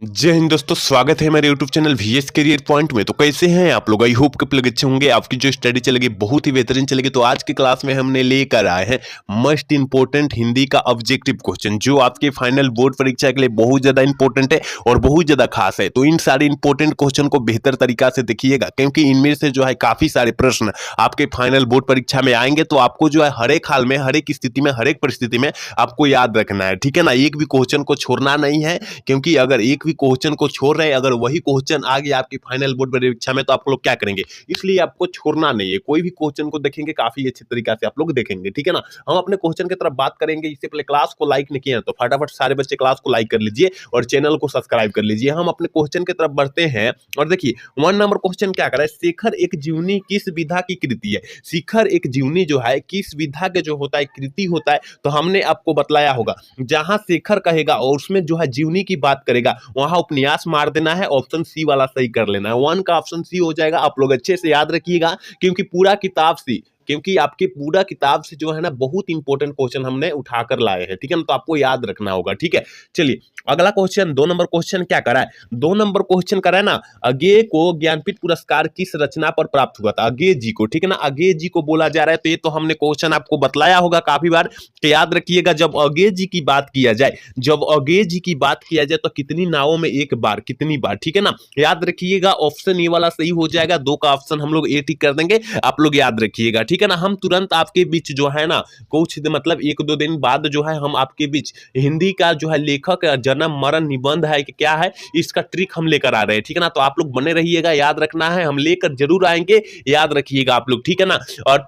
जय हिंद दोस्तों, स्वागत है मेरे YouTube channel VS career point में। तो कैसे हैं आप लोग? आई होप कि आप लोग अच्छे होंगे। आपकी जो स्टडी चलेगी बहुत ही बेहतरीन चलेगी। तो आज की क्लास में हमने लेकर आए हैं मोस्ट इंपोर्टेंट हिंदी का ऑब्जेक्टिव क्वेश्चन, जो आपके फाइनल बोर्ड परीक्षा के लिए बहुत ज्यादा इंपॉर्टेंट है और बहुत ज्यादा खास है। तो इन सारे इंपॉर्टेंट क्वेश्चन को बेहतर तरीका से देखिएगा, क्योंकि इनमें से जो है काफी सारे प्रश्न आपके फाइनल बोर्ड परीक्षा में आएंगे। तो आपको जो है हर एक हाल में, हर एक स्थिति में, हर एक परिस्थिति में आपको याद रखना है, ठीक है ना। एक भी क्वेश्चन को छोड़ना नहीं है, क्योंकि अगर एक भी क्वेश्चन को छोड़ रहे हैं, अगर वही क्वेश्चन आ गया आपकी फाइनल बोर्ड परीक्षा में, तो आप लोग क्या करेंगे? इसलिए आपको छोड़ना नहीं है। कोई भी क्वेश्चन को देखेंगे काफी अच्छे तरीके से आप लोग देखेंगे, ठीक है ना। हम अपने क्वेश्चन की तरफ बात करेंगे। इससे पहले क्लास को लाइक नहीं किया तो फटाफट सारे बच्चे क्लास को लाइक कर लीजिए और चैनल को सब्सक्राइब कर लीजिए। हम अपने क्वेश्चन की तरफ बढ़ते हैं और देखिए 1 नंबर क्वेश्चन क्या कर रहा है। शेखर एक जीवनी किस विधा की कृति है? शिखर एक जीवनी जो है किस विधा के जो होता है, कृति होता है। तो हमने आपको बतलाया होगा, जहां शेखर कहेगा और उसमें जो है जीवनी की बात करेगा, वहां उपन्यास मार देना है। ऑप्शन सी वाला सही कर लेना है। 1 का ऑप्शन सी हो जाएगा। आप लोग अच्छे से याद रखिएगा, क्योंकि पूरा किताब से, क्योंकि आपके पूरा किताब से जो है ना बहुत इंपॉर्टेंट क्वेश्चन हमने उठाकर लाए हैं, ठीक है ना। तो आपको याद रखना होगा, ठीक है। चलिए अगला क्वेश्चन 2 नंबर क्वेश्चन क्या करा है। 2 नंबर क्वेश्चन करा है ना, अज्ञेय को ज्ञानपीठ पुरस्कार किस रचना पर प्राप्त हुआ था? अज्ञेय जी को, ठीक है ना, अज्ञेय जी को बोला जा रहा है। तो ये तो हमने क्वेश्चन आपको बतलाया होगा काफी बार। तो याद रखिएगा, जब अज्ञेय जी की बात किया जाए, जब अज्ञेय जी की बात किया जाए तो कितनी नावों में एक बार, कितनी बार, ठीक है ना। याद रखिएगा, ऑप्शन ए वाला सही हो जाएगा। 2 का ऑप्शन हम लोग ए टिक कर देंगे। आप लोग याद रखिएगा, ठीक है ना। हम तुरंत आपके बीच जो है ना, कुछ मतलब 1-2 दिन बाद जो है हम आपके बीच हिंदी का जो है लेखक जन्म मरण निबंध है कि क्या है, इसका ट्रिक हम लेकर आ रहे हैं, ठीक है ना। तो आप लोग बने रहिएगा, याद रखना है, हम लेकर जरूर आएंगे, याद रखिएगा आप लोग, ठीक है ना। और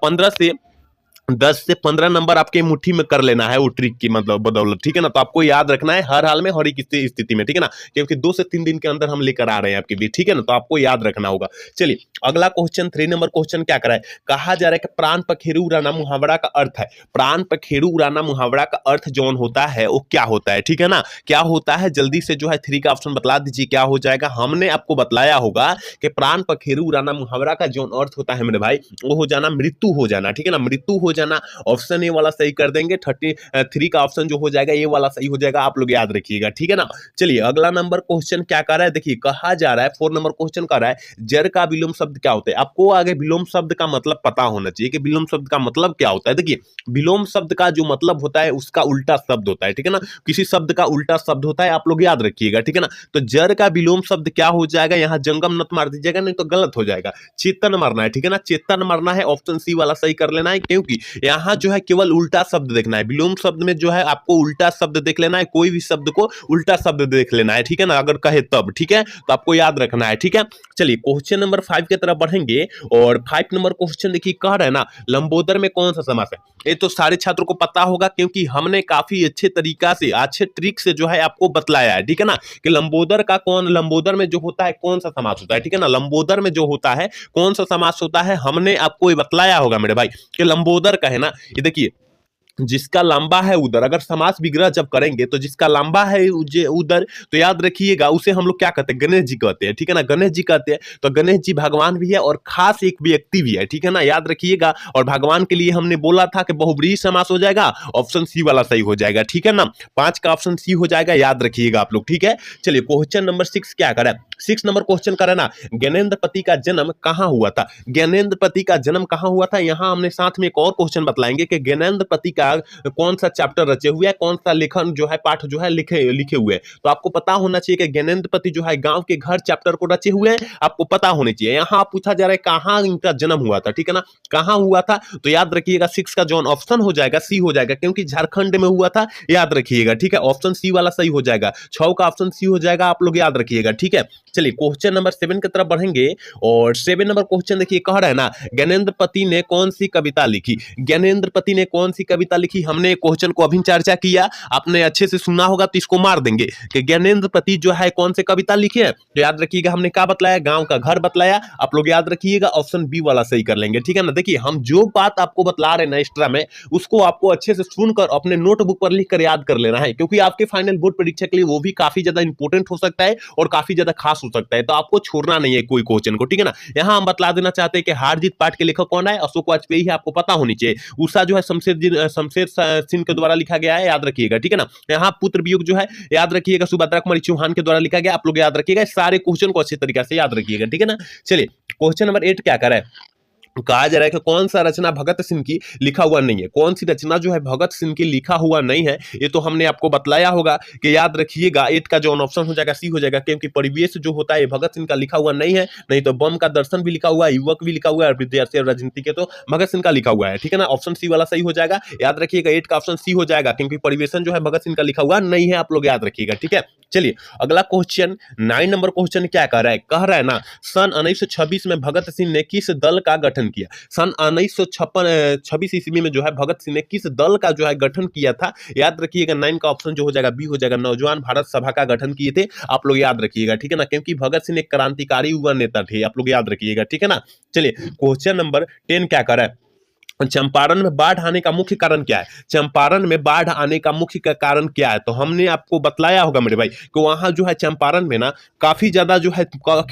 10 से 15 नंबर आपके मुट्ठी में कर लेना है वो ट्रिक की मतलब बदौलत, ठीक है ना। तो आपको याद रखना है हर हाल में, हर एक स्थिति में, ठीक है ना, क्योंकि 2 से 3 दिन के अंदर हम लेकर आ रहे हैं आपके बीच, ठीक है ना। तो आपको याद रखना होगा। चलिए अगला क्वेश्चन 3 नंबर क्वेश्चन क्या करा है। कहा जा रहा है कि प्राण पखेरु उड़ाना मुहावरा का अर्थ है। प्राण पखेरु उड़ाना मुहावरा का अर्थ जौन होता है वो क्या होता है, ठीक है ना। क्या होता है, जल्दी से जो है 3 का ऑप्शन बतला दीजिए क्या हो जाएगा। हमने आपको बतलाया होगा कि प्राण पखेरु उड़ाना मुहावरा का जौन अर्थ होता है मेरे भाई, वो हो जाना मृत्यु हो जाना, ठीक है ना, मृत्यु हो जाना। ऑप्शन ए वाला सही कर देंगे। 33 का ऑप्शन जो हो जाएगा ये वाला सही हो जाएगा। आप लोग याद रखिएगा, ठीक है ना। चलिए अगला नंबर क्वेश्चन क्या कर रहा है, देखिए कहा जा रहा है 4 नंबर क्वेश्चन कर रहा है, जर का विलोम शब्द क्या होता है। आपको आगे विलोम शब्द का मतलब पता होना चाहिए कि विलोम शब्द का मतलब क्या होता है। देखिए विलोम शब्द का जो मतलब होता है उसका उल्टा शब्द होता है, ठीक है ना। किसी शब्द का उल्टा शब्द होता है, आप लोग याद रखिएगा, ठीक है ना। तो जर का विलोम शब्द क्या हो जाएगा, यहाँ जंगम नत मार दीजिएगा, नहीं तो गलत हो जाएगा। चेतन मारना है, ठीक है ना, चेतन मारना है। ऑप्शन सी वाला सही कर लेना है, क्योंकि यहाँ जो है केवल उल्टा शब्द देखना है। विलोम शब्द में जो है आपको उल्टा शब्द देख लेना है, कोई भी शब्द को उल्टा शब्द देख लेना है, ठीक है ना, अगर कहे तब, ठीक है। तो आपको याद रखना है, ठीक है। चलिए क्वेश्चन नंबर 5 की तरफ बढ़ेंगे और 5 नंबर क्वेश्चन देखिए कह रहा है ना, लंबोदर में कौन सा समास है। ये तो सारे छात्रों को पता होगा, क्योंकि हमने काफी अच्छे तरीका से, अच्छे ट्रिक से जो है आपको बतलाया है, ठीक है ना, कि लंबोदर का कौन, लंबोदर में जो होता है कौन सा समास होता है, ठीक है ना। लंबोदर में जो होता है कौन सा समास होता है, हमने आपको ये बतलाया होगा मेरे भाई, कि लंबोदर का है ना, ये देखिए जिसका लंबा है उधर, अगर समास विग्रह जब करेंगे तो जिसका लंबा है उधर, तो याद रखिएगा उसे हम लोग क्या कहते हैं, गणेश जी कहते हैं, ठीक है ना, गणेश जी कहते हैं। तो गणेश जी भगवान भी है और खास एक व्यक्ति भी है, ठीक है ना, याद रखिएगा। और भगवान के लिए हमने बोला था कि बहुब्रीहि समास हो जाएगा। ऑप्शन सी वाला सही हो जाएगा, ठीक है ना। 5 का ऑप्शन सी हो जाएगा, याद रखिएगा आप लोग, ठीक है। चलिए क्वेश्चन नंबर 6 क्या करें, 6 नंबर क्वेश्चन करें ना, ज्ञानेंद्रपति का जन्म कहां हुआ था। ज्ञानेंद्रपति का जन्म कहां हुआ था, यहां हमने साथ में एक और क्वेश्चन बतलाएंगे कि ज्ञानेंद्रपति का कौन सा चैप्टर रचे हुए है, कौन सा लेखन जो है, पाठ जो है लिखे हुए हैं। तो आपको पता होना चाहिए कि ज्ञानेंद्रपति जो है गांव के घर चैप्टर को रचे हुए हैं, आपको पता होनी चाहिए। यहां पूछा जा रहा है कहां इनका जन्म हुआ था, ठीक है ना, कहां हुआ था। तो याद रखिएगा 6 का जो ऑप्शन हो जाएगा सी हो जाएगा, क्योंकि झारखंड में हुआ था, याद रखिएगा, ठीक है। ऑप्शन सी वाला सही हो जाएगा। 6 का ऑप्शन सी हो जाएगा, आप लोग याद रखिएगा, ठीक है। चलिए क्वेश्चन नंबर 7 की तरफ बढ़ेंगे और 7 नंबर क्वेश्चन देखिए कह रहा है ना, ज्ञानेंद्रपति ने कौन सी कविता लिखी। ज्ञानेंद्रपति ने कौन सी कविता लिखी, हमने क्वेश्चन को अभी चर्चा किया, आपने अच्छे से सुना होगा तो इसको मार देंगे कि ज्ञानेंद्रपति जो है कौन से कविता लिखे है। तो याद रखिएगा हमने क्या बतलाया, गांव का घर बतलाया। आप लोग याद रखिएगा, ऑप्शन बी वाला सही कर लेंगे, ठीक है ना। देखिए हम जो बात आपको बतला रहे हैं ना एक्स्ट्रा में, उसको आपको अच्छे से सुनकर अपने नोटबुक पर लिख कर याद कर लेना है, क्योंकि आपके फाइनल बोर्ड परीक्षा के लिए वो भी काफी ज्यादा इंपॉर्टेंट हो सकता है और काफी ज्यादा खास हो सकता है, तो आपको छोड़ना नहीं है कोई क्वेश्चन को, ठीक है ना। यहाँ हम बतला देना चाहते हैं कि हार जीत पाठ के लेखक कौन है, अशोक वाजपेयी है, आपको पता होनी चाहिए। उषा जो है शमशेर सिंह के द्वारा लिखा गया है, याद रखिएगा, ठीक है ना। यहाँ पुत्र वियोग जो है याद रखिएगा सुभद्रा कुमारी चौहान के द्वारा लिखा गया, आप लोग याद रखिएगा, सारे क्वेश्चन को अच्छे तरीके से याद रखिएगा, ठीक है ना। चलिए क्वेश्चन नंबर 8 क्या कर रहा है, कहा जा रहा है कि कौन सा रचना भगत सिंह की लिखा हुआ नहीं है। कौन सी रचना जो है भगत सिंह की लिखा हुआ नहीं है, ये तो हमने आपको बतलाया होगा कि याद रखिएगा 8 का जो ऑप्शन हो जाएगा सी हो जाएगा, क्योंकि परिवेश जो होता है भगत सिंह का लिखा हुआ नहीं है। नहीं तो बम का दर्शन भी लिखा हुआ है, युवक भी लिखा हुआ है, और विद्यार्थी और राजनीति के तो भगत सिंह का लिखा हुआ है, ठीक है ना। ऑप्शन सी वाला सही हो जाएगा, याद रखिएगा 8 का ऑप्शन सी हो जाएगा, क्योंकि परिवेशन जो है भगत सिंह का लिखा हुआ नहीं है, आप लोग याद रखिएगा, ठीक है। चलिए अगला क्वेश्चन 9 नंबर क्वेश्चन क्या कह रहा है, कह रहा है ना सन 1926 में भगत सिंह ने किस दल का गठन किया। सन 1956 ईस्वी में जो है भगत सिंह ने किस दल का जो है गठन किया था, याद रखिएगा 9 का ऑप्शन जो हो जाएगा बी हो जाएगा, नौजवान भारत सभा का गठन किए थे, आप लोग याद रखिएगा, ठीक है ना, क्योंकि भगत सिंह एक क्रांतिकारी युवा नेता थे, आप लोग याद रखिएगा, ठीक है ना। चलिए क्वेश्चन नंबर 10 क्या कर रहा है, चंपारण में बाढ़ आने का मुख्य कारण क्या है। चंपारण में बाढ़ आने का मुख्य कारण क्या है, तो हमने आपको बतलाया होगा मेरे भाई कि वहां जो है चंपारण में ना काफी ज्यादा जो है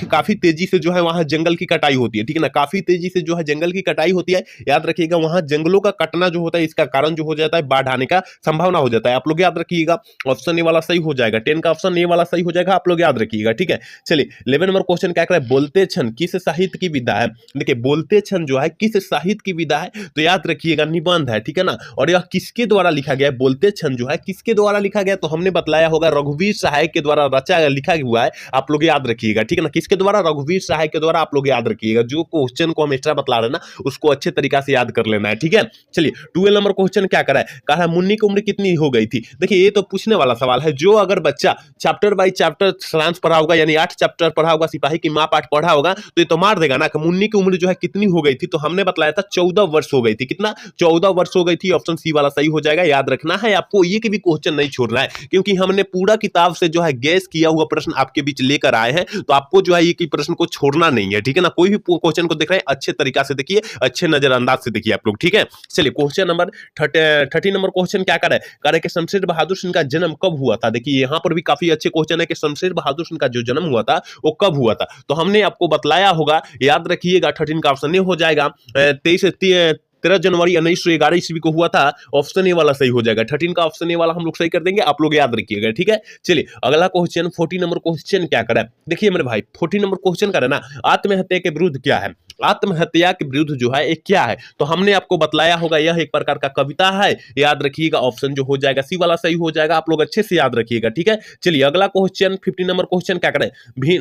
काफी तेजी से जो है वहां जंगल की कटाई होती है, ठीक है ना, काफी तेजी से जो है जंगल की कटाई होती है, याद रखिएगा वहां जंगलों का कटना जो होता है इसका कारण जो हो जाता है बाढ़ आने का संभावना हो जाता है, आप लोग याद रखिएगा। ऑप्शन ए वाला सही हो जाएगा, 10 का ऑप्शन ए वाला सही हो जाएगा, आप लोग याद रखिएगा, ठीक है। चलिए 11 नंबर क्वेश्चन क्या कर रहा है, बोलते क्षण किस साहित्य की विधा है। देखिए बोलते क्षण जो है किस साहित्य की विधा है, तो याद रखिएगा निबंध है, ठीक है ना। और यह किसके द्वारा लिखा गया है, बोलते क्षण जो है किसके द्वारा लिखा गया, तो हमने बतलाया होगा रघुवीर सहाय के द्वारा रचा लिखा हुआ है, आप लोग याद रखिएगा, ठीक है ना। किसके द्वारा, रघुवीर सहाय के द्वारा, आप लोग याद रखिएगा। जो क्वेश्चन को हम एक्स्ट्रा बतला रहे हैं ना उसको अच्छे तरीका से याद कर लेना है, ठीक है। चलिए 12 नंबर क्वेश्चन क्या करा है, कहा मुन्नी की उम्र कितनी हो गई थी। देखिए ये तो पूछने वाला सवाल है, जो अगर बच्चा चैप्टर बाई चैप्टर सारांश पढ़ा होगा, यानी 8 चैप्टर पढ़ा होगा, सिपाही की मां पाठ पढ़ा होगा, तो ये तो मार देगा ना कि मुन्नी की उम्र जो है कितनी हो गई थी, तो हमने बतलाया था 14 वर्ष हो गई थी। कितना, 14 वर्ष हो गई थी, ऑप्शन सी वाला सही हो जाएगा। याद रखना है आपको, ये कि भी क्वेश्चन नहीं छोड़ना है, क्योंकि हमने पूरा किताब से जो है गैस किया हुआ प्रश्न आपके बीच लेकर आए हैं, तो आपको जो है ये कि प्रश्न को छोड़ना नहीं है, ठीक है ना। कोई भी क्वेश्चन को देख रहे हैं अच्छे तरीका से देखिए, अच्छे नजरअंदाज से देखिए आप लोग, ठीक है। चलिए क्वेश्चन नंबर 30 नंबर क्वेश्चन क्या करे, कह कि शमशेर बहादुर सिंह का जन्म कब हुआ था। देखिए यहाँ पर भी काफी अच्छे क्वेश्चन है कि शमशेर बहादुर सिंह का जो जन्म हुआ था वो कब हुआ था, तो हमने आपको बतलाया होगा, याद रखिएगा 13 का ऑप्शन ये हो जाएगा, 13 जनवरी 1911 ईस्वी को हुआ था, ऑप्शन ए वाला सही हो जाएगा। 13 का ऑप्शन ए वाला हम लोग सही कर देंगे, आप लोग याद रखिएगा, ठीक है। चलिए अगला क्वेश्चन 40 नंबर क्वेश्चन क्या करा है, देखिए मेरे भाई 40 नंबर क्वेश्चन करा ना, आत्महत्या के विरुद्ध क्या है। आत्महत्या के विरुद्ध जो है एक क्या है, तो हमने आपको बतलाया होगा यह एक प्रकार का कविता है, याद रखिएगा, ऑप्शन जो हो जाएगा सी वाला सही हो जाएगा, आप लोग अच्छे से याद रखिएगा, ठीक है। चलिए अगला क्वेश्चन 50 नंबर क्वेश्चन क्या करें, भी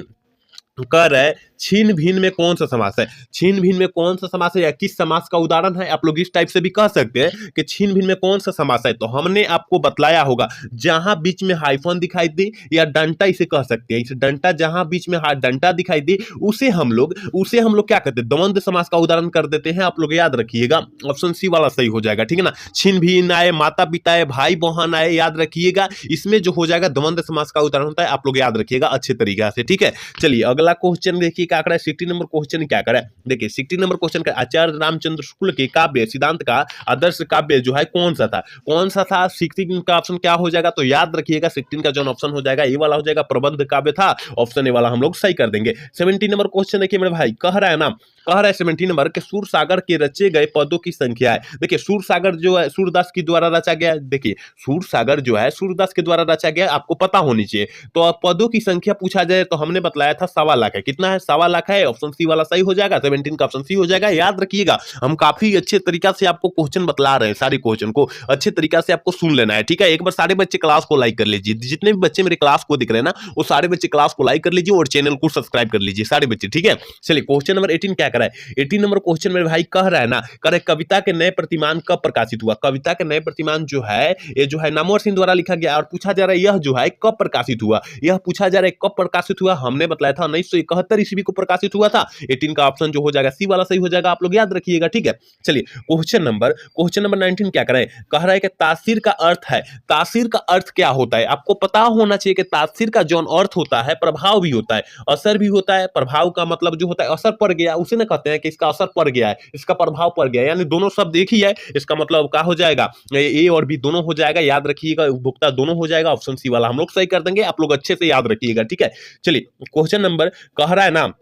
कर है छीन भिन में कौन सा समास है। छीन भिन में कौन सा समास है या किस समास का उदाहरण है, आप लोग इस टाइप से भी कह सकते हैं कि छीन भिन में कौन सा समास है, तो हमने आपको बतलाया होगा जहां बीच में हाइफन दिखाई दे या डंटा इसे कह सकते हैं, इसे डंटा जहां बीच में डंटा दिखाई दे उसे हम लोग क्या कहते हैं, द्वंद्व समास का उदाहरण कर देते हैं, आप लोग याद रखिएगा, ऑप्शन सी वाला सही हो जाएगा, ठीक है ना। छीन भिन आए, माता पिता आए, भाई बहन आए, याद रखिएगा, इसमें जो हो जाएगा द्वंद्व समास का उदाहरण होता है, आप लोग याद रखिएगा अच्छे तरीके से, ठीक है। चलिए अगला क्वेश्चन देखिए क्या करा है, 60 नंबर क्वेश्चन क्या करा है, देखिए 60 नंबर क्वेश्चन का आचार्य रामचंद्र शुक्ल के काव्य सिद्धांत का आदर्श काव्य जो है कौन सा था, कौन सा था। 16 का ऑप्शन क्या हो जाएगा, तो याद रखिएगा 16 का जो ऑप्शन हो जाएगा ये वाला हो जाएगा, प्रबंध काव्य था, ऑप्शन ए वाला हम लोग सही कर देंगे। 17 नंबर क्वेश्चन देखिए मेरे भाई, कह रहा है ना, कह रहा है 17 नंबर के सूरसागर के रचे गए पदों की संख्या है। देखिए सूरसागर जो है सूरदास के द्वारा रचा गया है, देखिए सूरसागर जो है सूरदास के द्वारा रचा गया, आपको पता होनी चाहिए। तो पदों की संख्या पूछा जाए तो हमने बतलाया था 1.25 लाख है, कितना है 1.25 लाख है, ऑप्शन सी वाला सही हो जाएगा, 17 का ऑप्शन सी हो जाएगा। याद रखिएगा हम काफी अच्छे तरीका से आपको क्वेश्चन बतला रहे हैं, सारे क्वेश्चन को अच्छे तरीका से आपको सुन लेना है, ठीक है। एक बार सारे बच्चे क्लास को लाइक कर लीजिए, जितने भी बच्चे मेरे क्लास को दिख रहे हैं ना वो सारे बच्चे क्लास को लाइक कर लीजिए और चैनल को सब्सक्राइब कर लीजिए सारे बच्चे, ठीक है। चलिए क्वेश्चन नंबर 18 क्या करा है, 18 नंबर क्वेश्चन मेरे भाई कह रहा है ना, कह रहे कविता के नए प्रतिमान कब प्रकाशित हुआ। कविता के नए प्रतिमान जो है ये जो है नामवर सिंह द्वारा लिखा गया और पूछा जा रहा है यह जो है कब प्रकाशित हुआ, यह पूछा जा रहा है कब प्रकाशित हुआ, हमने बतलाया था 1971 ईस्वी को प्रकाशित हुआ था। 18 का ऑप्शन जो हो जाएगा सी वाला सही हो जाएगा, आप लोग याद रखिएगा, ठीक है। चलिए क्वेश्चन नंबर 19 क्या करें, कह रहा है कि तासीर का अर्थ है, तासीर का अर्थ क्या होता है, आपको पता होना चाहिए कि तासीर का जो अर्थ होता है प्रभाव भी होता है, असर भी होता है। प्रभाव का मतलब जो होता है असर पड़ गया, उसे ना कहते हैं कि इसका असर पड़ गया है, इसका प्रभाव पड़ गया, यानी दोनों शब्द एक ही है, इसका मतलब क्या हो जाएगा, ए और बी दोनों हो जाएगा, याद रखिएगा, उपभोक्ता दोनों हो जाएगा, ऑप्शन सी वाला हम लोग सही कर देंगे, आप लोग अच्छे से याद रखिएगा, ठीक है। चलिए क्वेश्चन नंबर कह रहा है ना,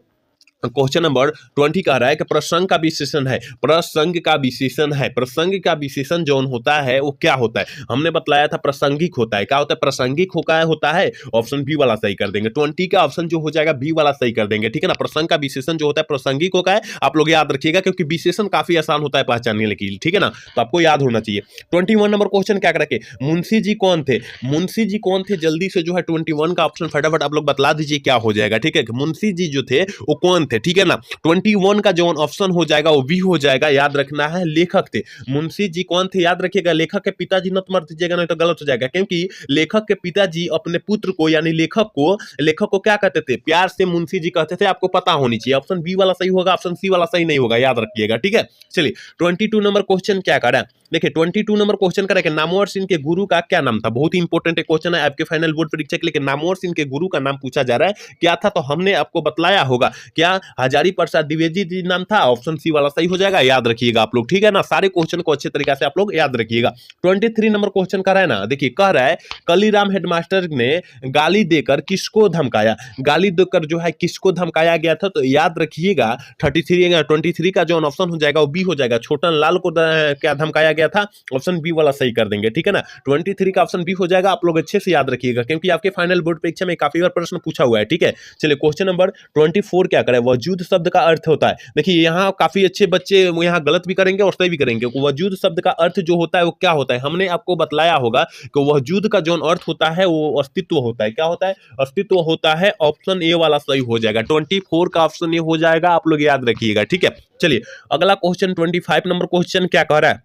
क्वेश्चन नंबर 20 कह रहा है कि प्रसंग का विशेषण है, प्रसंग का विशेषण है, प्रसंग का विशेषण जो होता है वो क्या होता है, हमने बतलाया था प्रासंगिक होता है, क्या होता है, प्रासंगिक होता है, ऑप्शन बी वाला सही कर देंगे। 20 का ऑप्शन जो हो जाएगा बी वाला सही कर देंगे, ठीक है ना। प्रसंग का विशेषण जो होता है प्रासंगिक होता है, आप लोग याद रखिएगा, क्योंकि विशेषण काफी आसान होता है पहचानने के लिए, ठीक है ना, तो आपको याद होना चाहिए। 21 नंबर क्वेश्चन क्या करके, मुंशी जी कौन थे, मुंशी जी कौन थे, जल्दी से जो है 21 का ऑप्शन फटाफट आप लोग बतला दीजिए क्या हो जाएगा, ठीक है। मुंशी जी जो थे वो कौन थे, ठीक है ना। 21 का जो ऑप्शन हो जाएगा वो बी हो जाएगा, याद रखना है, लेखक थे। मुंशी जी कौन थे, याद रखिएगा, लेखक के पिताजी मत मर दीजिएगा, नहीं तो गलत हो जाएगा, क्योंकि लेखक के पिताजी अपने पुत्र को यानी लेखक को क्या कहते थे, प्यार से मुंशी जी कहते थे, आपको पता होनी चाहिए। ऑप्शन बी वाला सही होगा, ऑप्शन सी वाला सही नहीं होगा, याद रखिएगा, ठीक है। चलिए 22 नंबर क्वेश्चन क्या कर रहा है, देखिए 22 नंबर क्वेश्चन करें कि नामवर सिंह के गुरु का क्या नाम था, बहुत ही इंपॉर्टेंट क्वेश्चन है आपके फाइनल बोर्ड परीक्षा के लिए। नामवर सिंह के गुरु का नाम पूछा जा रहा है, क्या था, तो हमने आपको बतलाया होगा, क्या हजारी प्रसाद द्विवेदी जी नाम था, ऑप्शन सी वाला सही हो जाएगा, याद रखिएगा आप लोग, ठीक है ना। सारे क्वेश्चन को अच्छे तरीके से आप लोग याद रखिएगा। 23 नंबर क्वेश्चन कर रहा है ना, देखिए कह रहा है कलीराम हेडमास्टर ने गाली देकर किसको धमकाया, गाली देकर जो है किसको धमकाया गया था, तो याद रखिएगा 23 का जो ऑप्शन हो जाएगा वो बी हो जाएगा, छोटन लाल को क्या धमकाया गया था, ऑप्शन बी वाला सही कर देंगे, ठीक है ना। 23 का ऑप्शन बी हो जाएगा, आप लोग अच्छे से याद रखिएगा, क्योंकि आपके फाइनल बोर्ड परीक्षा में काफी बार प्रश्न पूछा हुआ है, ठीक है। चलिए क्वेश्चन नंबर 24 क्या करें, वजूद शब्द का अर्थ होता है, देखिए यहाँ काफी अच्छे बच्चे यहाँ गलत भी करेंगे और सही भी करेंगे। वजूद शब्द का अर्थ जो होता है वो क्या होता है, हमने आपको बतलाया होगा कि वजूद का जो अर्थ होता है वो अस्तित्व होता है, क्या होता है, अस्तित्व होता है, ऑप्शन ए वाला सही हो जाएगा। 24 का ऑप्शन ए हो जाएगा, आप लोग याद रखिएगा, ठीक है। चलिए अगला क्वेश्चन 25 नंबर क्वेश्चन क्या कह रहा है,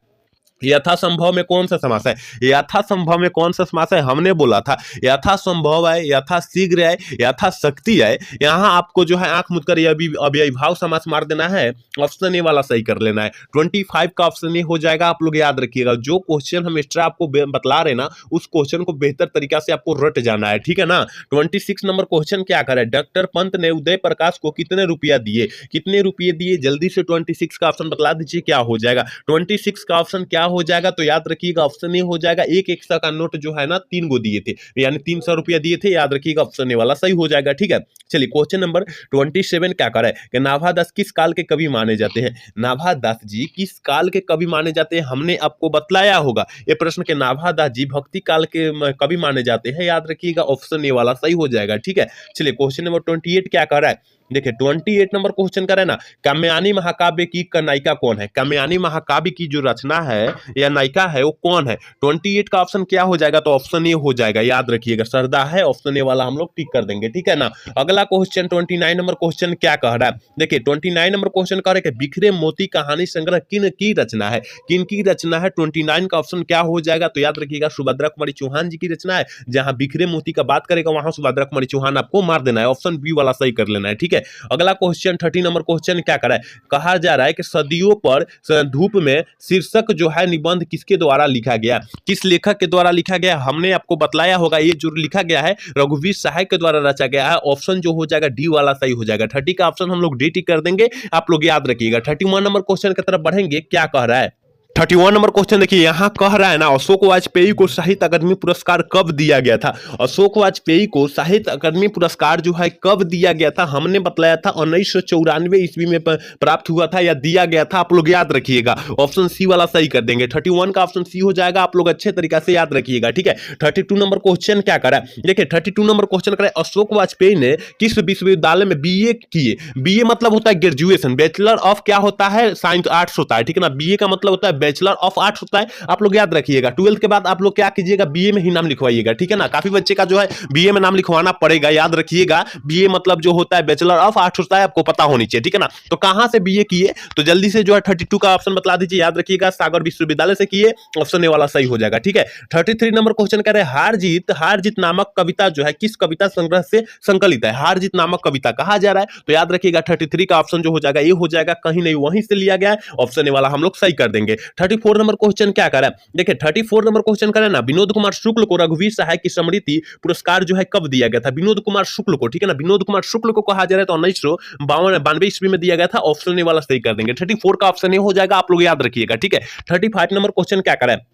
यथासंभव में कौन सा समास है, यथासंभव में कौन सा समास है, हमने बोला था यथासंभव है, यथाशीघ्र है, यथाशक्ति है, यहाँ आपको जो है आंख मूंद कर अव्ययीभाव समास मार देना है, ऑप्शन ए वाला सही कर लेना है। 25 का ऑप्शन ए हो जाएगा, आप लोग याद रखिएगा, जो क्वेश्चन हम एक्स्ट्रा आपको बतला रहे ना उस क्वेश्चन को बेहतर तरीका से आपको रट जाना है, ठीक है ना। 26 नंबर क्वेश्चन क्या करे, डॉक्टर पंत ने उदय प्रकाश को कितने रुपया दिए, कितने रुपये दिए, जल्दी से 26 का ऑप्शन बतला दीजिए क्या हो जाएगा। 26 का ऑप्शन क्या हो जाएगा, तो याद रखिएगा ऑप्शन ए हो जाएगा, एक 100 का नोट जो है ना 3 गो दिए थे, यानी 300 रुपया दिए थे, याद रखिएगा ऑप्शन ए वाला सही हो जाएगा, ठीक है। चलिए क्वेश्चन नंबर 27 क्या कर रहा है कि नाभादास किस काल के कवि माने जाते हैं, नाभादास जी किस काल के कवि माने जाते हैं, हमने आपको बतलाया होगा ये प्रश्न के नाभादास जी भक्ति काल के कवि माने जाते हैं, याद रखिएगा ऑप्शन ए वाला सही हो जाएगा, ठीक है। चलिए क्वेश्चन नंबर 28 क्या कर रहा है, देखिए 28 नंबर क्वेश्चन करें ना, काम्यानी महाकाव्य की नायिका कौन है, काम्यानी महाकाव्य की जो रचना है या नायिका है वो कौन है। 28 का ऑप्शन क्या हो जाएगा, तो ऑप्शन ए हो जाएगा, याद रखिएगा सरदा है, ऑप्शन ए वाला हम लोग टिक कर देंगे, ठीक है ना। अगला क्वेश्चन 29 नंबर क्वेश्चन क्या कह रहा है, देखिए 29 नंबर क्वेश्चन कह रहा है कि बिखरे मोती कहानी संग्रह किन की रचना है, किन की रचना है। 29 का ऑप्शन क्या हो जाएगा, तो याद रखिएगा सुभद्रा कुमारी चौहान जी की रचना है, जहां बिखरे मोती का बात करेगा वहां सुभद्रा कुमारी चौहान आपको मार देना है, ऑप्शन बी वाला सही कर लेना है, ठीक है। अगला क्वेश्चन 30 नंबर क्वेश्चन क्या कर रहा है, कहा जा रहा है कि सदियों पर धूप में शीर्षक जो है निबंध किसके द्वारा लिखा गया, किस लेखक के द्वारा लिखा गया, हमने आपको बतलाया होगा ये जो लिखा गया है रघुवीर सहाय के द्वारा रचा गया है, ऑप्शन जो हो जाएगा डी वाला सही हो जाएगा। 30 का ऑप्शन हम लोग डी टिक कर देंगे, आप लोग याद रखिएगा। 31 नंबर क्वेश्चन की तरफ बढ़ेंगे, क्या कह रहा है 31 नंबर क्वेश्चन देखिए यहाँ कह रहा है ना, अशोक वाजपेयी को साहित्य अकादमी पुरस्कार कब दिया गया था, अशोक वाजपेयी को साहित्य अकादमी पुरस्कार जो है कब दिया गया था, हमने बतलाया था 1994 ईस्वी में प्राप्त हुआ था या दिया गया था, आप लोग याद रखिएगा, ऑप्शन सी वाला सही कर देंगे। 31 का ऑप्शन सी हो जाएगा, आप लोग अच्छे तरीके से याद रखिएगा, ठीक है। 32 नंबर क्वेश्चन क्या करा है, देखिए 32 नंबर क्वेश्चन करा है, अशोक वाजपेयी ने किस विश्वविद्यालय में बीए किए, बीए मतलब होता है ग्रेजुएशन, बैचलर ऑफ क्या होता है साइंस आर्ट्स होता है, ठीक है ना। बीए का मतलब होता है बैचलर ऑफ आर्ट्स होता है, आप लोग याद रखिएगा। 12th के बाद आप लोग क्या कीजिएगा, बीए में ही नाम लिखवाइएगा, ठीक है ना। काफी बच्चे का जो है बीए में नाम लिखवाना पड़ेगा, याद रखिएगा। बीए मतलब जो होता है बैचलर ऑफ आर्ट्स होता है, आपको पता होनी चाहिए, ठीक है ना। तो कहां से बीए किए, तो जल्दी से जो है 32 का ऑप्शन बतला दीजिए, याद रखिएगा सागर विश्वविद्यालय से किए, ऑप्शन ए वाला सही हो जाएगा, ठीक है। 33 नंबर क्वेश्चन कह रहे हैं हार जीत नामक कविता जो है किस कविता संग्रह से संकलित है। हार जीत नामक कविता कहा जा रहा है, तो याद रखिएगा 33 का ऑप्शन जो हो जाएगा ये हो जाएगा, कहीं नहीं वहीं से लिया गया है, ऑप्शन ए वाला हम लोग सही कर देंगे। 34 नंबर क्वेश्चन क्या कर रहा है, देखिए 34 नंबर क्वेश्चन कर रहे हैं ना, विनोद कुमार शुक्ल को रघुवीर सहाय की स्मृति पुरस्कार जो है कब दिया गया था। विनोद कुमार शुक्ल को, ठीक है ना, विनोद कुमार शुक्ल को कहा जा रहा है, तो 1992 ईस्वी में दिया गया था, ऑप्शन ए वाला सही कर देंगे। 34 का ऑप्शन ए हो जाएगा, आप लोग याद रखिएगा, ठीक है। 35 नंबर क्वेश्चन क्या कर रहा है,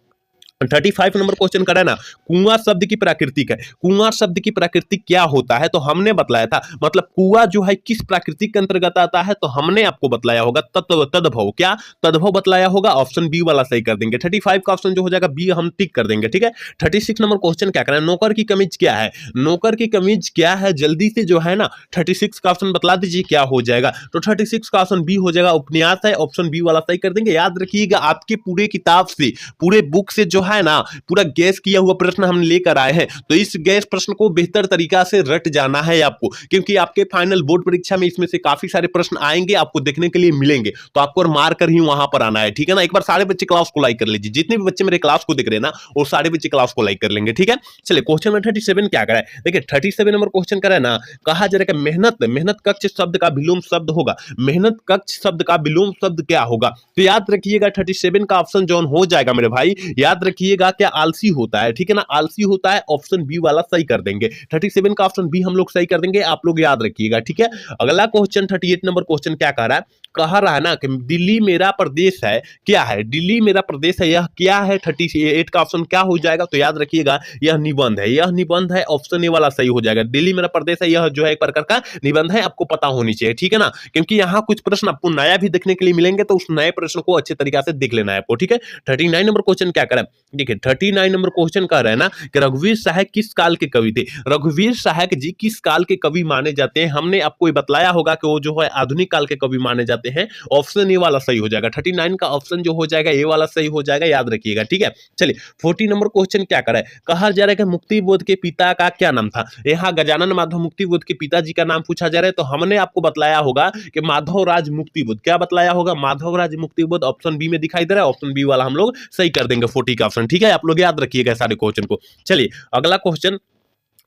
35 नंबर क्वेश्चन करा ना, कुआं शब्द की प्राकृतिक है। कुआं शब्द की प्राकृतिक क्या होता है, तो हमने बतलाया था, मतलब कुआं जो है किस प्राकृतिक के अंतर्गत आता है, तो हमने आपको बतलाया होगा तद्भव, क्या तद्भव बतलाया होगा, ऑप्शन बी वाला सही कर देंगे। 35 का ऑप्शन जो हो जाएगा बी हम टिक कर देंगे, ठीक है। 36 नंबर क्वेश्चन क्या करें, नौकर की कमीज क्या है। नौकर की कमीज क्या है, जल्दी से जो है ना 36 का ऑप्शन बतला दीजिए क्या हो जाएगा, तो 36 का ऑप्शन बी हो जाएगा, उपन्यास है, ऑप्शन बी वाला सही कर देंगे। याद रखिएगा आपके पूरे किताब से, पूरे बुक से जो है ना पूरा गैस किया हुआ प्रश्न हम लेकर आए हैं, तो इस गैस प्रश्न को बेहतर तरीका से रट जाना है आपको, क्योंकि आपके फाइनल बोर्ड परीक्षा में इसमें से काफी सारे प्रश्न आएंगे, आपको देखने के लिए मिलेंगे, तो आपको मार कर ही वहां पर आना है, ठीक है ना। एक बार सारे बच्चे क्लास को लाइक कर लीजिए, जितने भी बच्चे मेरे क्लास को देख रहे हैं ना वो सारे बच्चे क्लास को लाइक कर लेंगे, ठीक है। चलिए क्वेश्चन में 37 क्या करा है, देखिए 37 नंबर क्वेश्चन करा है ना, कहा जा रहा है मेहनत कक्ष शब्द का विलोम शब्द होगा। मेहनत कक्ष शब्द का विलोम शब्द क्या होगा, तो याद रखिएगा 37 का ऑप्शन जो हो जाएगा मेरे भाई, याद रखिएगा क्या आलसी होता है, ठीक है ना, आलसी होता है, ऑप्शन बी वाला सही कर देंगे। 37 का ऑप्शन बी हम लोग सही कर देंगे, आप लोग याद रखिएगा, ठीक है। अगला क्वेश्चन 38 नंबर क्वेश्चन क्या कह रहा है, कह रहा है ना कि दिल्ली मेरा प्रदेश है, क्या है, दिल्ली मेरा प्रदेश है, यह क्या है। 38 का ऑप्शन क्या हो जाएगा, तो याद रखिएगा यह निबंध है, यह निबंध है, ऑप्शन ए वाला सही हो जाएगा। दिल्ली मेरा प्रदेश है, यह जो है एक प्रकार का निबंध है, आपको पता होनी चाहिए, ठीक है ना, क्योंकि यहाँ कुछ प्रश्न आपको नया भी देखने के लिए मिलेंगे, तो उस नए प्रश्न को अच्छे तरीके से देख लेना है आपको, ठीक है। 39 नंबर क्वेश्चन क्या करें, देखिए 39 नंबर क्वेश्चन कह रहे हैं ना कि रघुवीर सहायक किस काल के कवि थे। रघुवीर सहायक जी किस काल के कवि माने जाते हैं, हमने आपको बताया होगा कि वो जो है आधुनिक काल के कवि माने जाते हैं, ऑप्शन ए वाला सही हो जाएगा। 39 का ऑप्शन जो हो जाएगा ए वाला सही हो जाएगा, याद रखिएगा, ठीक है। चलिए 40 नंबर क्वेश्चन क्या कर रहा है, कहा जा रहा है कि मुक्ति बोध के पिता का क्या नाम था। यहाँ गजानन माधव मुक्ति बोध के पिताजी का नाम पूछा जा रहा है, तो हमने आपको बताया होगा कि माधव राज मुक्ति बोध, क्या बताया होगा, माधव राज मुक्ति बोध, ऑप्शन बी में दिखाई दे रहा है, ऑप्शन बी वाला हम लोग सही कर देंगे 40 का ऑप्शन, ठीक है। आप लोग याद रखिएगा सारे क्वेश्चन को। चलिए अगला क्वेश्चन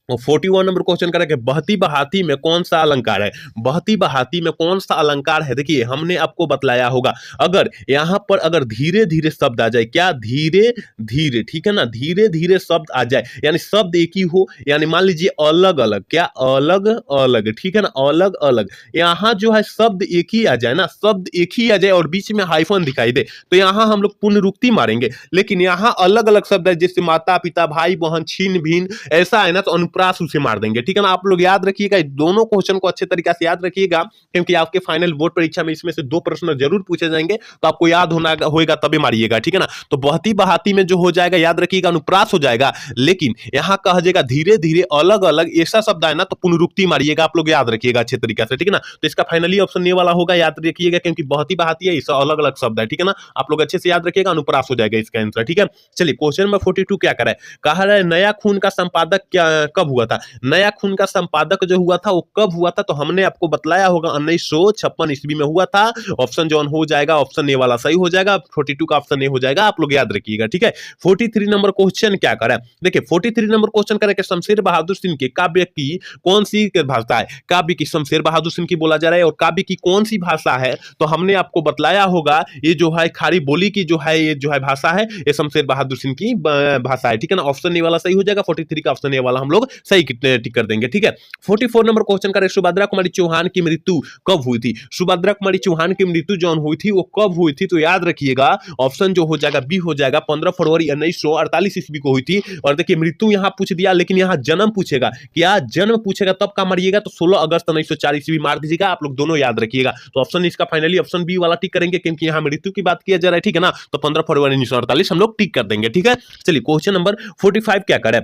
41 नंबर क्वेश्चन करें कि बहती बहाती में कौन सा अलंकार है। बहती बहाती में कौन सा अलंकार है, देखिए हमने आपको बतलाया होगा, अगर यहां पर अगर धीरे धीरे शब्द आ जाए, क्या धीरे धीरे, ठीक है ना, धीरे धीरे शब्द आ जाए, यानी शब्द एक ही हो, यानी मान लीजिए अलग अलग, क्या अलग अलग, ठीक है ना, अलग अलग, यहां जो है शब्द एक ही आ जाए ना, शब्द एक ही आ जाए और बीच में हाइफन दिखाई दे, तो यहां हम लोग पुनरुक्ति मारेंगे, लेकिन यहां अलग अलग शब्द है, जैसे माता पिता भाई बहन छीन भिन, ऐसा है ना, तो प्रास उसे मार देंगे, ठीक है ना। आप लोग याद रखिएगा, दोनों क्वेश्चन को अच्छे तरीके से याद रखिएगा, क्योंकि आपके फाइनल बोर्ड परीक्षा में इसमें से 2 प्रश्न जरूर पूछे जाएंगे, तो आपको याद होना होगा तभी मारिएगा, ठीक है ना। तो बहती बहाती में जो हो जाएगा, याद रखिएगा अनुप्रास हो जाएगा, लेकिन यहां कहा जाएगा धीरे धीरे अलग अलग, ऐसा शब्द है ना, तो पुनरुक्ति मारिएगा, आप लोग याद रखिएगा अच्छे तरीके से, ठीक है ना। तो इसका फाइनली ऑप्शन ए वाला होगा, याद रखिएगा, क्योंकि बहती बहाती है, इसका अलग अलग शब्द है, ठीक है ना। आप लोग अच्छे से याद रखिएगा, अनुप्रास हो जाएगा इसका आंसर, ठीक है। चलिए क्वेश्चन नंबर 42 क्या कर रहा है, कहा रहा है नया खून का संपादक क्या कब हुआ था। नया खून का संपादक जो हुआ था वो कब हुआ था, तो हमने आपको बतलाया होगा 1956 ईस्वी में हुआ था, ऑप्शन जो हो जाएगा ऑप्शन ए वाला सही हो जाएगा, 42 का ऑप्शन ए हो जाएगा, आप लोग याद रखिएगा, ठीक है। 43 नंबर क्वेश्चन क्या कर रहा है, देखिए 43 नंबर क्वेश्चन कर रहा है कि शमशेर बहादुर सिंह के काव्य की कौन सी भाषा है। काव्य की शमशेर बहादुर सिंह की बोला जा रहा है, और काव्य की कौन सी भाषा है, तो हमने आपको बतलाया होगा ये जो है खारी बोली की जो है, ये जो है भाषा है, ये शमशेर बहादुर सिंह की भाषा है, ठीक है ना। ऑप्शन ए वाला सही हो जाएगा, 43 का ऑप्शन ए वाला हम लोग सही टिक कर देंगे, ठीक है। 44 नंबर क्वेश्चन करें, सुभद्रा कुमारी चौहान की मृत्यु कब हुई थी। सुभद्रा कुमारी चौहान की मृत्यु जो हुई थी वो कब हुई थी, तो याद रखिएगा ऑप्शन जो हो जाएगा बी हो जाएगा, 15 फरवरी 1948 ईस्वी को हुई थी। और देखिए मृत्यु यहां पूछ दिया, लेकिन यहां जन्म पूछेगा, क्या जन्म पूछेगा तब का मारिएगा, तो 16 अगस्त 1904 ईस्वी मार दीजिएगा, आप लोग दोनों याद रखिएगा। तो ऑप्शन इसका फाइनली ऑप्शन बी वाला टिक करेंगे, क्योंकि यहां मृत्यु की बात किया जा रहा है, ठीक है ना। तो 15 फरवरी 1948 हम लोग टिक कर देंगे, ठीक है। चलिए क्वेश्चन नंबर 45 क्या करें,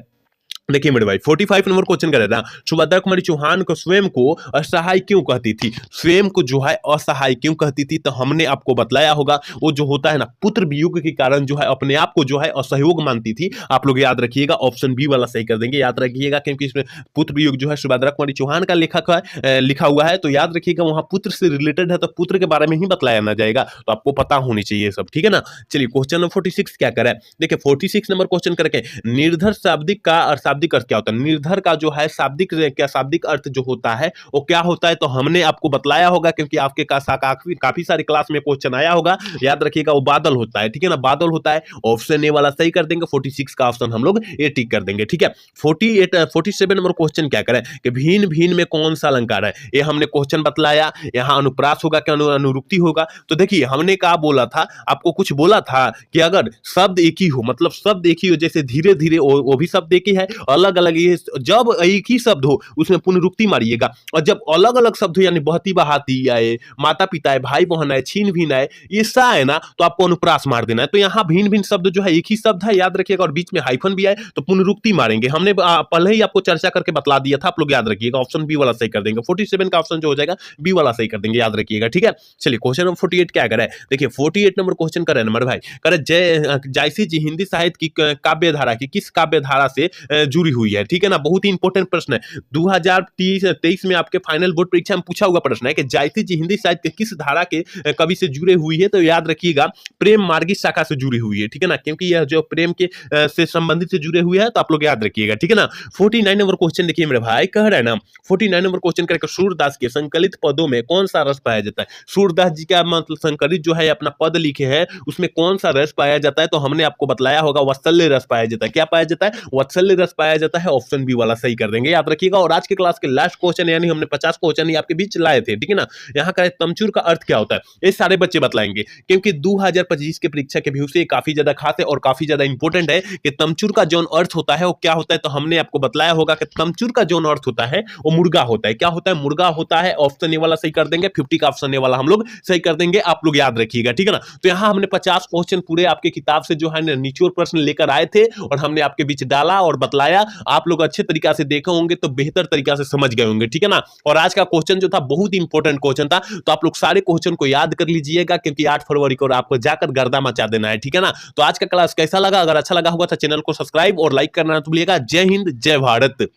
देखिए मेरे भाई 45 नंबर क्वेश्चन कर रहा था, सुभद्रा कुमारी चौहान को स्वयं को असहाय क्यों कहती थी? स्वयं को जो है असहाय क्यों कहती थी? तो हमने आपको बतलाया होगा, वो जो होता है ना पुत्र वियोग के कारण जो है अपने आप को जो है असहयोग मानती थी। आप लोग याद रखिएगा, ऑप्शन बी वाला सही कर देंगे, याद रखिएगा, क्योंकि इसमें पुत्र वियोग जो है सुभद्रा कुमारी चौहान का लेखक है, लिखा हुआ है, तो याद रखिएगा वहां पुत्र से रिलेटेड है, तो पुत्र के बारे में ही बतलाया ना जाएगा, तो आपको पता होनी चाहिए सब, ठीक है ना। चलिए क्वेश्चन नंबर 46 क्या करे, देखिए 46 नंबर क्वेश्चन करके निर्धर शाब्दिक का और शाब्दिक अर्थ क्या होता है? निर्धर का जो है शाब्दिक क्या शाब्दिक अर्थ जो होता है वो क्या होता है? तो हमने आपको बतलाया होगा, क्योंकि आपके काफी सारे क्लास में क्वेश्चन आया होगा, याद रखिएगा, वो बादल होता है, ठीक है ना, बादल होता है। ऑप्शन ए वाला सही कर देंगे, 46 का ऑप्शन हम लोग ए टिक कर देंगे, ठीक है। 47 नंबर क्वेश्चन क्या करें कि भिन्न भिन्न में कौन सा अलंकार है? ये हमने क्वेश्चन बतलाया, यहाँ अनुप्रास होगा क्या अनुरुक्ति होगा? तो देखिए हमने कहा बोला था, आपको कुछ बोला था कि अगर शब्द एक ही हो, मतलब शब्द एक ही हो, जैसे धीरे धीरे वो भी शब्द एक ही है, अलग अलग ये जब एक ही शब्द हो उसमें पुनरुक्ति मारिएगा, और जब अलग अलग शब्द हो यानी बहती बहाती आए, माता पिता है, भाई बहन है, छीन भिन है, ये सा है ना, तो आपको अनुप्रास मार देना है। तो यहाँ भिन्न भिन्न शब्द जो है एक ही शब्द है, याद रखिएगा, और बीच में हाइफन भी आए तो पुनरुक्ति मारेंगे। हमने पहले ही आपको चर्चा करके बतला दिया था, आप लोग याद रखिएगा, ऑप्शन बी वाला सही कर देंगे। 47 का ऑप्शन जो हो जाएगा बी वाला सही कर देंगे, याद रखिएगा, ठीक है। चलिए क्वेश्चन नंबर 48 क्या करे, देखिए 48 नंबर क्वेश्चन करे नंबर भाई, करे जयसी जी हिंदी साहित्य की काव्य धारा की किस काव्य धारा से जुड़ी हुई है, ठीक है ना, बहुत ही इंपॉर्टेंट प्रश्न है। 2023 में आपके फाइनल बोर्ड परीक्षा में पूछा हुआ प्रश्न है कि जयसी जी हिंदी साहित्य के किस धारा के कवि से जुड़े हुई है? तो याद रखिएगा प्रेम मार्गी शाखा से जुड़ी हुई है, ठीक है ना, क्योंकि यह जो प्रेम के से संबंधित से जुड़े हुए हैं, तो आप लोग याद रखिएगा, ठीक है ना। 49 नंबर क्वेश्चन देखिए मेरे भाई, कह रहा है ना 49 नंबर क्वेश्चन करके सूरदास के संकलित पदों में कौन सा रस पाया जाता है? सूरदास जी का मतलब संकलित जो है अपना पद लिखे हैं, उसमें कौन सा रस पाया जाता है? तो हमने आपको बतलाया होगा वात्सल्य रस पाया जाता है। क्या पाया जाता है? वात्सल्य रस पाया जाता है, ऑप्शन बी वाला सही कर देंगे, याद रखिएगा। और आज के क्लास के लास्ट क्वेश्चन यानी हमने 50 क्वेश्चन ही आपके बीच लाए थे, ठीक है ना। यहाँ का तमचूर का अर्थ क्या होता है, ये सारे बच्चे बतलाएंगे, क्योंकि 2025 के परीक्षा के व्यू से काफी ज्यादा खास है और काफी ज्यादा इंपॉर्टेंट है कि तमचूर का जो अर्थ होता है वो क्या होता है। तो हमने आपको बतलाया होगा कि तमचूर का जो अर्थ होता है वो मुर्गा होता है। क्या होता है? मुर्गा होता है, ऑप्शन ए वाला सही कर देंगे, 50 का ऑप्शन ए वाला हम लोग सही कर देंगे, आप लोग याद रखिएगा, ठीक है ना। तो यहाँ हमने 50 क्वेश्चन पूरे आपके किताब से जो है निचोड़ प्रश्न लेकर आए थे और हमने आपके बीच डाला और बतलाया। आप लोग अच्छे तरीका से देखे होंगे तो बेहतर तरीका से समझ गए होंगे, ठीक है ना। और आज का क्वेश्चन जो था बहुत ही इंपॉर्टेंट क्वेश्चन था, तो आप लोग सारे क्वेश्चन को याद कर लीजिएगा, क्योंकि 8 फरवरी को आपको जाकर गर्दा मचा देना है, ठीक है ना। तो आज का क्लास कैसा लगा? अगर अच्छा लगा होगा तो चैनल को सब्सक्राइब और लाइक करना ना भूलिएगा। जय हिंद, जय भारत।